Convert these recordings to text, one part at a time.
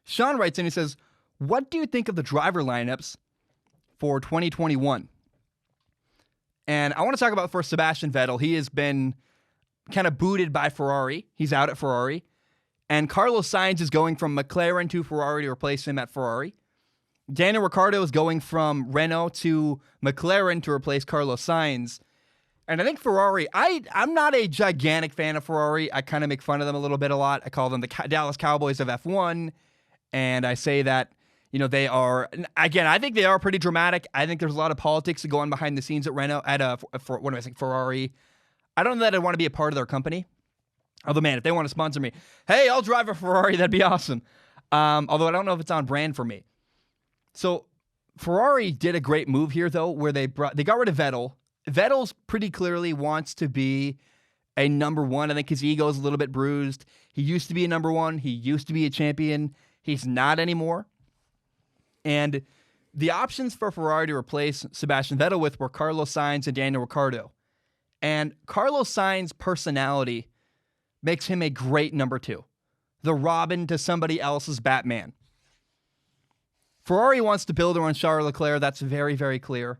Sean writes in, he says, what do you think of the driver lineups for 2021? And I want to talk about first Sebastian Vettel. He has been kind of booted by Ferrari. He's out at Ferrari. And Carlos Sainz is going from McLaren to Ferrari to replace him at Ferrari. Daniel Ricciardo is going from Renault to McLaren to replace Carlos Sainz. And I think Ferrari, I'm not a gigantic fan of Ferrari. I kind of make fun of them a lot. I call them the Dallas Cowboys of F1. And I say that, they are, again, I think they are pretty dramatic. I think there's a lot of politics that go on behind the scenes at Renault, Ferrari. I don't know that I want to be a part of their company. Although, man, if they want to sponsor me, hey, I'll drive a Ferrari, that'd be awesome. Although I don't know if it's on brand for me. So Ferrari did a great move here, though, where they got rid of Vettel. Vettel's pretty clearly wants to be a number one. I think his ego is a little bit bruised. He used to be a number one. He used to be a champion. He's not anymore. And the options for Ferrari to replace Sebastian Vettel with were Carlos Sainz and Daniel Ricciardo. And Carlos Sainz's personality makes him a great number two. The Robin to somebody else's Batman. Ferrari wants to build around Charles Leclerc. That's very, very clear.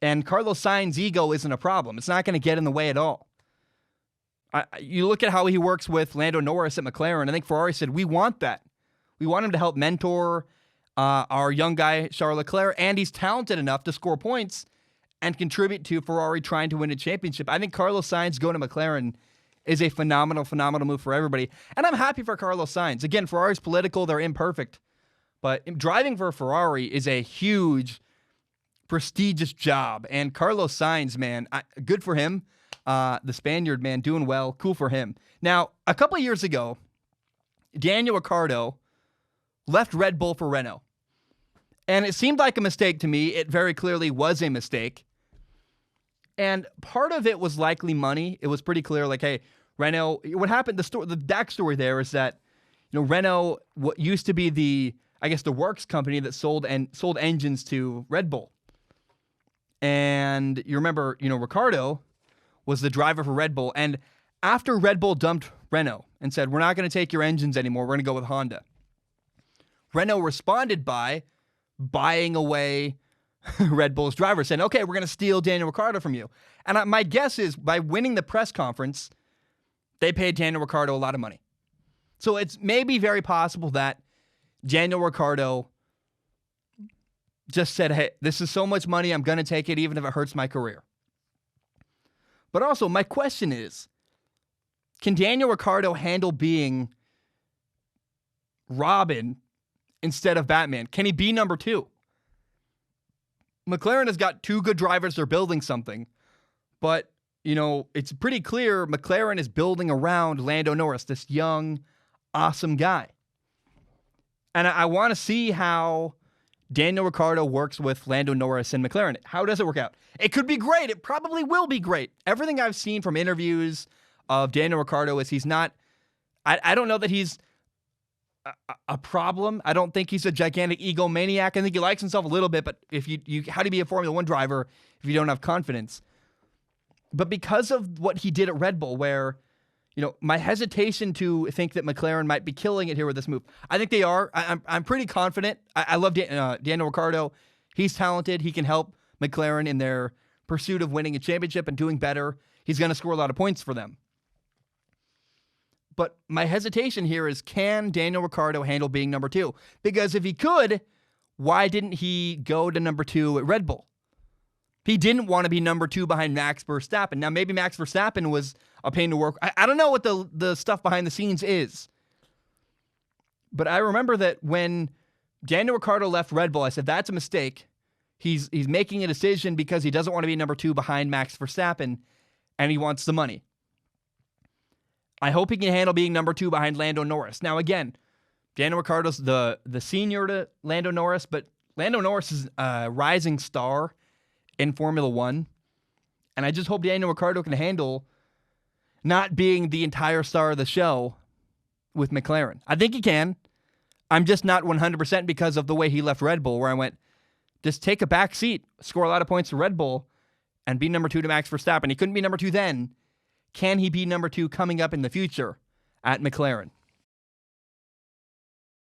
And Carlos Sainz's ego isn't a problem. It's not going to get in the way at all. You look at how he works with Lando Norris at McLaren. I think Ferrari said, we want that. We want him to help mentor our young guy, Charles Leclerc, and he's talented enough to score points and contribute to Ferrari trying to win a championship. I think Carlos Sainz going to McLaren is a phenomenal, phenomenal move for everybody. And I'm happy for Carlos Sainz. Again, Ferrari's political. They're imperfect. But driving for Ferrari is a huge, prestigious job. And Carlos Sainz, man, good for him. The Spaniard, man, doing well. Cool for him. Now, a couple of years ago, Daniel Ricciardo left Red Bull for Renault. And it seemed like a mistake to me. It very clearly was a mistake. And part of it was likely money. It was pretty clear, like, hey, Renault, what happened, the backstory there is that, Renault, what used to be the works company that sold engines to Red Bull. And you remember, Ricciardo was the driver for Red Bull. And after Red Bull dumped Renault and said, we're not going to take your engines anymore, we're going to go with Honda, Renault responded by buying away Red Bull's driver, saying, okay, we're going to steal Daniel Ricciardo from you. And my guess is by winning the press conference, they paid Daniel Ricciardo a lot of money. So it's maybe very possible that Daniel Ricciardo just said, hey, this is so much money, I'm going to take it even if it hurts my career. But also, my question is, can Daniel Ricciardo handle being Robin instead of Batman? Can he be number two? McLaren has got two good drivers. They're building something. But, it's pretty clear McLaren is building around Lando Norris, this young, awesome guy. And I want to see how Daniel Ricciardo works with Lando Norris and McLaren. How does it work out? It could be great. It probably will be great. Everything I've seen from interviews of Daniel Ricciardo is he's not, I don't know that he's a problem. I don't think he's a gigantic egomaniac. I think he likes himself a little bit, but if you how do you be a Formula One driver if you don't have confidence? But because of what he did at Red Bull, where, my hesitation to think that McLaren might be killing it here with this move, I think they are. I'm pretty confident. I love Daniel Ricciardo. He's talented. He can help McLaren in their pursuit of winning a championship and doing better. He's going to score a lot of points for them. But my hesitation here is, can Daniel Ricciardo handle being number two? Because if he could, why didn't he go to number two at Red Bull? He didn't want to be number two behind Max Verstappen. Now, maybe Max Verstappen was a pain to work. I don't know what the stuff behind the scenes is. But I remember that when Daniel Ricciardo left Red Bull, I said, that's a mistake. He's making a decision because he doesn't want to be number two behind Max Verstappen, and he wants the money. I hope he can handle being number two behind Lando Norris. Now, again, Daniel Ricciardo's the senior to Lando Norris, but Lando Norris is a rising star in Formula One. And I just hope Daniel Ricciardo can handle not being the entire star of the show with McLaren. I think he can. I'm just not 100% because of the way he left Red Bull, where I went, just take a back seat, score a lot of points for Red Bull, and be number two to Max Verstappen. He couldn't be number two then. Can he be number two coming up in the future at McLaren?